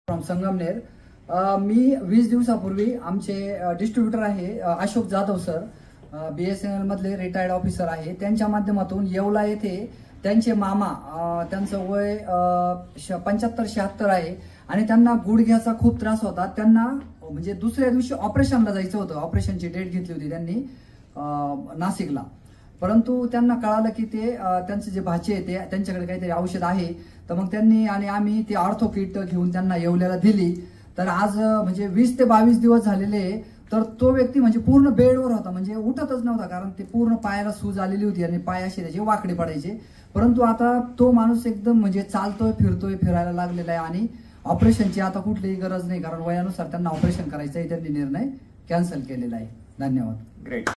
From Sangamner. मी 20 दिवसापूर्वी आमचे distributor आहे अशोक जाधव सर, BSNL मधले रिटायर्ड ऑफिसर आहे, त्यांच्या माध्यमातून येवला येथे त्यांचे मामा, त्यांचं वय 75-76 आहे आणि त्यांना गुडघ्याचा खूप त्रास होता। त्यांना म्हणजे दुसऱ्या दिवशी ऑपरेशनला जायचं होतं, ऑपरेशनची डेट घेतली होती त्यांनी नाशिकला, परंतु त्यांना कळालं की ते त्यांचे जे भाचे आहे ते त्यांच्याकडे काहीतरी औषध आहे, तर मग त्यांनी आणि आम्ही ते ऑर्थो किट घेऊन त्यांना येवल्याला दिली। तर आज म्हणजे 20 ते 22 दिवस झालेले, तर तो व्यक्ती म्हणजे पूर्ण बेडवर होता, म्हणजे उठतच नव्हता, कारण ते पूर्ण पायाला सूज आलेली होती आणि पाय असे त्याचे वाकडे पडायचे, परंतु आता तो माणूस एकदम म्हणजे चालतोय, फिरतोय, फिरायला लागलेला आहे आणि ऑपरेशनची आता कुठलीही गरज नाही, कारण वयानुसार त्यांना ऑपरेशन करायचं आहे, त्यांनी निर्णय कॅन्सल केलेला आहे। धन्यवाद। ग्रेट।